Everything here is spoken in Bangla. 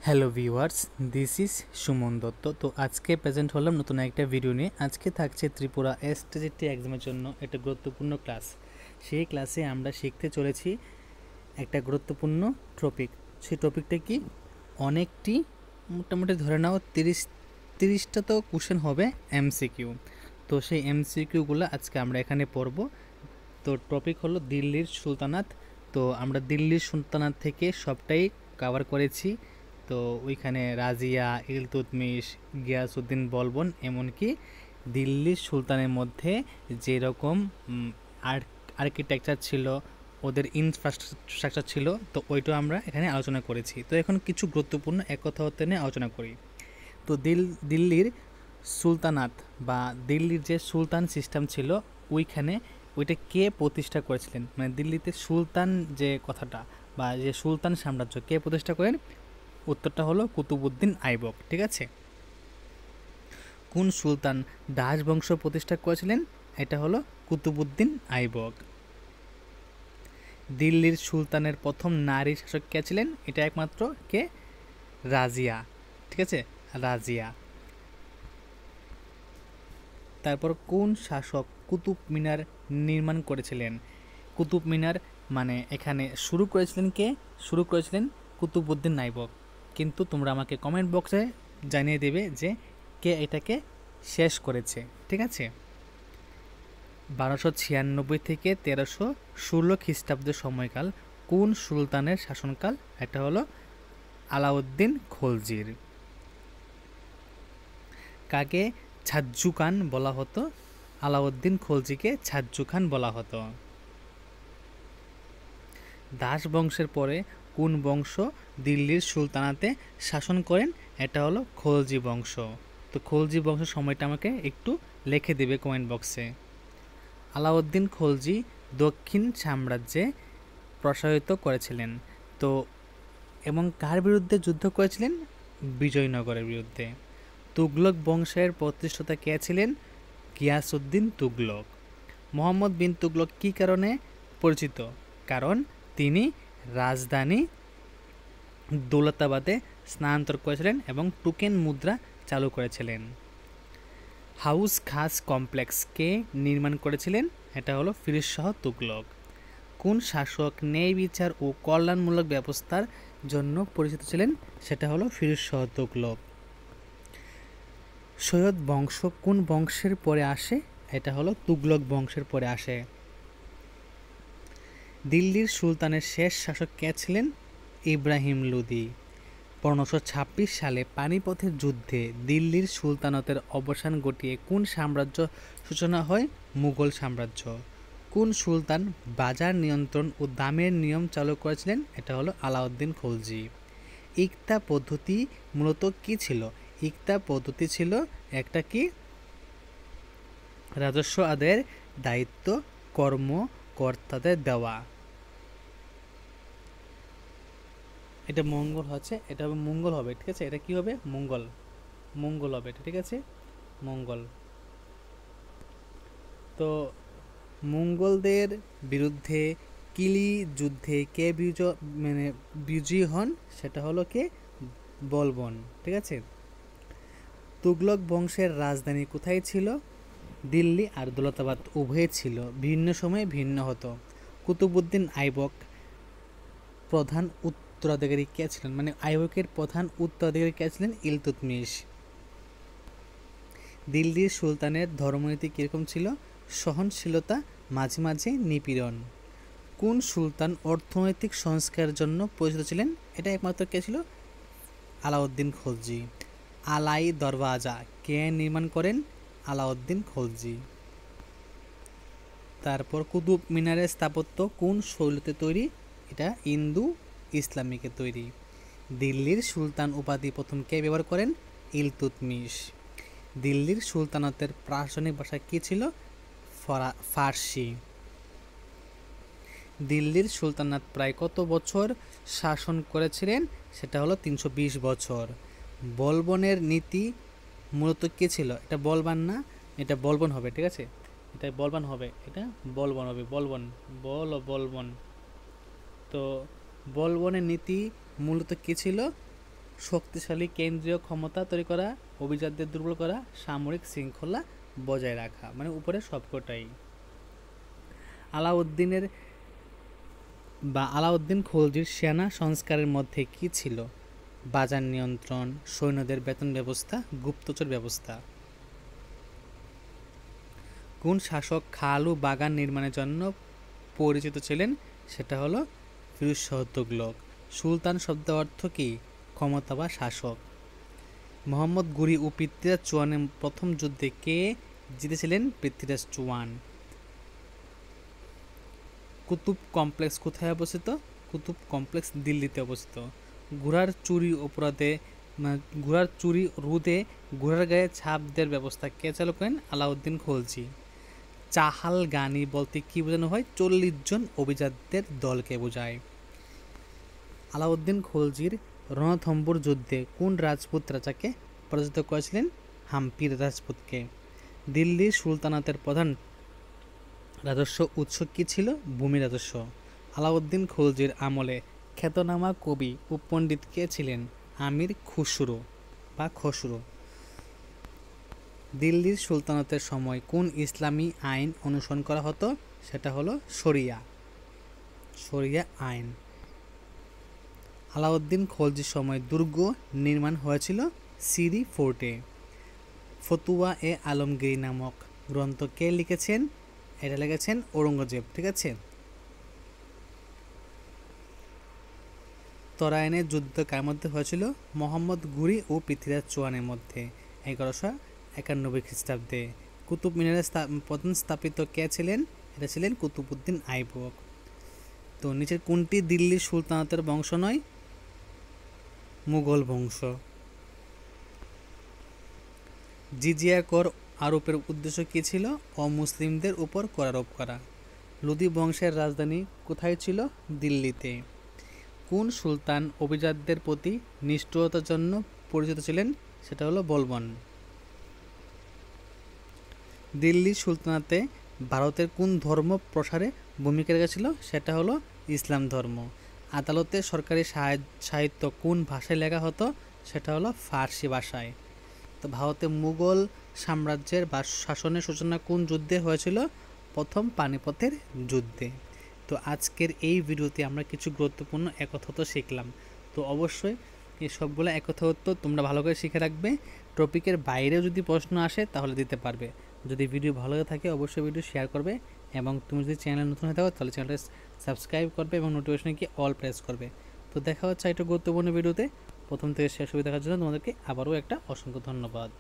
Hello viewers, this is Suman Dutta. তো আজকে প্রেজেন্ট হলাম নতুন একটা ভিডিও নিয়ে। আজকে থাকছে ত্রিপুরা এসটিজিটি এক্সামের জন্য একটা গুরুত্বপূর্ণ ক্লাস। সেই ক্লাসে আমরা শিখতে চলেছি একটা গুরুত্বপূর্ণ টপিক। সেই টপিকটা কি? অনেকটি, মোটামুটি ধরে নাও 30টা তো কোশ্চেন হবে এমসিকিউ। তো সেই এমসিকিউগুলো আজকে আমরা এখানে পড়ব। তো টপিক হলো দিল্লির সুলতানাত। তো আমরা দিল্লির সুলতানাত থেকে সবটাই কভার করেছি। তো ওইখানে রাজিয়া, ইলতুৎমিশ, গিয়াসউদ্দিন বলবন, এমনকি দিল্লির সুলতানের মধ্যে যেরকম আর্কিটেকচার ছিল, ওদের ইনফ্রাস্ট্রাকচার ছিল, তো ওইটাও আমরা এখানে আলোচনা করেছি। তো এখন কিছু গুরুত্বপূর্ণ এক কথা হতে নিয়ে আলোচনা করি। তো দিল্লির সুলতানাত বা দিল্লির যে সুলতান সিস্টেম ছিল, ওইটা কে প্রতিষ্ঠা করেছিলেন, মানে দিল্লিতে সুলতান যে কথাটা বা যে সুলতান সাম্রাজ্য কে প্রতিষ্ঠা করেন? উত্তরটা হলো কুতুবউদ্দিন আইবক। ঠিক আছে। কোন সুলতান দাস বংশ প্রতিষ্ঠা করেছিলেন? এটা হলো কুতুবউদ্দিন আইবক। দিল্লির সুলতানের প্রথম নারী শাসক কে ছিলেন? এটা একমাত্র কে? রাজিয়া। ঠিক আছে, রাজিয়া। তারপর কোন শাসক কুতুব মিনার নির্মাণ করেছিলেন? কুতুব মিনার মানে এখানে শুরু করেছিলেন কে? শুরু করেছিলেন কুতুবউদ্দিন আইবক। কিন্তু তোমরা আমাকে কমেন্ট বক্সে জানিয়ে দেবে যে কে এটাকে শেষ করেছে। ঠিক আছে। 1296 থেকে 1316 খ্রিস্টাব্দের সময়কাল কোন সুলতানের শাসনকাল? এটা হলো আলাউদ্দিন খলজির। কাকে ছাজ্জু খান বলা হতো? আলাউদ্দিন খলজিকে ছাজ্জু খান বলা হতো। দাস বংশের পরে কোন বংশ দিল্লির সুলতানাতে শাসন করেন? এটা হলো খলজি বংশ। তো খলজি বংশের সময়টা আমাকে একটু লিখে দেবে কমেন্ট বক্সে। আলাউদ্দিন খলজি দক্ষিণ সাম্রাজ্যে প্রসারিত করেছিলেন। তো এবং কার বিরুদ্ধে যুদ্ধ করেছিলেন? বিজয়নগরের বিরুদ্ধে। তুগলক বংশের প্রতিষ্ঠাতা কে ছিলেন? গিয়াসউদ্দিন তুগলক। মোহাম্মদ বিন তুগলক কী কারণে পরিচিত? কারণ তিনি রাজধানী দৌলতাবাদে স্থানান্তর করেছিলেন এবং টোকেন মুদ্রা চালু করেছিলেন। হাউস খাস কমপ্লেক্স কে নির্মাণ করেছিলেন? এটা হলো ফিরোজ শাহ তুগলক। কোন শাসক ন্যায় বিচার ও কল্যাণমূলক ব্যবস্থার জন্য পরিচিত ছিলেন? সেটা হলো ফিরোজ শাহ তুগলক। সৈয়দ বংশ কোন বংশের পরে আসে? এটা হলো তুগলক বংশের পরে আসে। দিল্লির সুলতানের শেষ শাসক কে ছিলেন? ইব্রাহিম লোদি। 1526 সালে পানিপথের যুদ্ধে দিল্লির সুলতানতের অবসান ঘটিয়ে কোন সাম্রাজ্য সূচনা হয়? মুঘল সাম্রাজ্য। কোন সুলতান বাজার নিয়ন্ত্রণ ও দামের নিয়ম চালু করেছিলেন? এটা হলো আলাউদ্দিন খলজি। ইকতা পদ্ধতি মূলত কি ছিল? ইকতা পদ্ধতি ছিল একটা কি? রাজস্ব আদায়ের দায়িত্ব কর্মকর্তাদের দেওয়া। এটা মঙ্গল হচ্ছে, এটা হবে মঙ্গল হবে। ঠিক আছে, এটা কি হবে? মঙ্গল হবে এটা। ঠিক আছে, মঙ্গল। তো মঙ্গলদের বিরুদ্ধে কিলি যুদ্ধে কে বিজয়ী হন? সেটা হলো কে? বলবন। ঠিক আছে। তুগলক বংশের রাজধানী কোথায় ছিল? দিল্লি আর দৌলতাবাদ উভয়ে ছিল, ভিন্ন সময়ে ভিন্ন হতো। কুতুবউদ্দিন আইবক প্রধান উত্তরাধিকারী কে ছিলেন? মানে আইবকের প্রধান উত্তরাধিকারী কে ছিলেন? ইলতুৎমিশ। দিল্লির সুলতানের ধর্মনীতি কীরকম ছিল? সহনশীলতা, মাঝে মাঝে নিপীড়ন। কোন সুলতান অর্থনৈতিক সংস্কারের জন্য পরিচিত ছিলেন? এটা একমাত্র কে ছিল? আলাউদ্দিন খলজি। আলাই দরওয়াজা কে নির্মাণ করেন? আলাউদ্দিন খলজি। তারপর কুতুব মিনারের স্থাপত্য কোন শৈলীতে তৈরি? এটা ইন্দো ইসলামিকে তৈরি। দিল্লির সুলতান উপাধি প্রথম কে ব্যবহার করেন? ইলতুৎমিশ। দিল্লির সুলতানতের প্রশাসনিক ভাষা কী ছিল? ফার্সি। দিল্লির সুলতানাত প্রায় কত বছর শাসন করেছিলেন? সেটা হলো 320 বছর। বলবনের নীতি মূলত কী ছিল? এটা বলবান না, এটা বলবন হবে। ঠিক আছে, এটা বলবান হবে, এটা বলবন হবে। বলবন। তো বলবনের নীতি মূলত কী ছিল? শক্তিশালী কেন্দ্রীয় ক্ষমতা তৈরি করা, অভিজাতদের দুর্বল করা, সামরিক শৃঙ্খলা বজায় রাখা, মানে উপরে সবকটাই। আলাউদ্দিন খলজির সেনা সংস্কারের মধ্যে কি ছিল? বাজার নিয়ন্ত্রণ, সৈন্যদের বেতন ব্যবস্থা, গুপ্তচর ব্যবস্থা। কোন শাসক খাল ও বাগান নির্মাণের জন্য পরিচিত ছিলেন? সেটা হলো ফিরোজ শাহ তুগলক। সুলতান শব্দের অর্থ কি? ক্ষমতা বা শাসক। মোহাম্মদ ঘুরি ও পৃথ্বীরাজ চৌহানের প্রথম যুদ্ধে কে জিতেছিলেন? পৃথ্বীরাজ চৌহান। কুতুব কমপ্লেক্স কোথায় অবস্থিত? কুতুব কমপ্লেক্স দিল্লিতে অবস্থিত। ঘোড়ার চুরি রোধে ঘোড়ার গায়ে ছাপ দেওয়ার ব্যবস্থা কে চালু করেন? আলাউদ্দিন খলজি। চাহাল গানি বলতে কি বোঝানো হয়? 40 জন অভিজাতদের দলকে বোঝায়। আলাউদ্দিন খলজির রণথম্বুর যুদ্ধে কোন রাজপুত রাজাকে পরাজিত করেছিলেন? হাম্পির রাজপুতকে। দিল্লির সুলতানাতের প্রধান রাজস্ব উৎস কি ছিল? ভূমি রাজস্ব। আলাউদ্দিন খলজির আমলে খ্যাতনামা কবি ও পণ্ডিত কে ছিলেন? আমির খসরু। দিল্লির সুলতানাতের সময় কোন ইসলামী আইন অনুসরণ করা হতো? সেটা হলো শরিয়া আইন। আলাউদ্দিন খলজির সময় দুর্গ নির্মাণ হয়েছিল সিরি ফোর্টে। ফতুয়া এ আলমগীর নামক গ্রন্থ কে লিখেছেন? এটা লিখেছেন ঔরঙ্গজেব। ঠিক আছে। তরাইনের যুদ্ধ কার মধ্যে হয়েছিল? মোহাম্মদ ঘুরি ও পৃথ্বীরাজ চৌহানের মধ্যে 1191 খ্রিস্টাব্দে। কুতুব মিনারের প্রধান স্থাপিত কে ছিলেন? এটা ছিলেন কুতুবউদ্দিন আইবক। তো নিচের কোনটি দিল্লির সুলতানাতের বংশ নয়? মুঘল বংশ। জিজিয়া কর আরোপের উদ্দেশ্য কী ছিল? অমুসলিমদের উপর কর আরোপ করা। লোদি বংশের রাজধানী কোথায় ছিল? দিল্লিতে। কোন সুলতান অভিজাতদের প্রতি নিষ্ঠুরতার জন্য পরিচিত ছিলেন? সেটা হলো বলবন। দিল্লি সুলতানাতে ভারতের কোন ধর্ম প্রসারে ভূমিকা রেখেছিল? সেটা হলো ইসলাম ধর্ম। আদালতে সরকারি সাহিত্য কোন ভাষায় লেখা হতো? সেটা হলো ফার্সি ভাষায়। তো ভারতে মুঘল সাম্রাজ্যের বা শাসনের সূচনা কোন যুদ্ধে হয়েছিল? প্রথম পানিপথের যুদ্ধে। তো আজকের এই ভিডিওতে আমরা কিছু গুরুত্বপূর্ণ একথা শিখলাম। তো অবশ্যই এই সবগুলো একথা তোমরা ভালো করে শিখে রাখবে। টপিকের বাইরেও যদি প্রশ্ন আসে তাহলে দিতে পারবে। যদি ভিডিও ভালো থাকে অবশ্যই ভিডিও শেয়ার করবে, এবং তুমি যদি চ্যানেল নতুন হয়ে থাকো তাহলে চ্যানেলটা সাবস্ক্রাইব করবে এবং নোটিফিকেশনে কি অল প্রেস করবে। তো দেখা হচ্ছে একটা গুরুত্বপূর্ণ ভিডিওতে। প্রথম থেকে শেষ অবধি দেখার জন্য তোমাদেরকে আবারও একটা অসংখ্য ধন্যবাদ।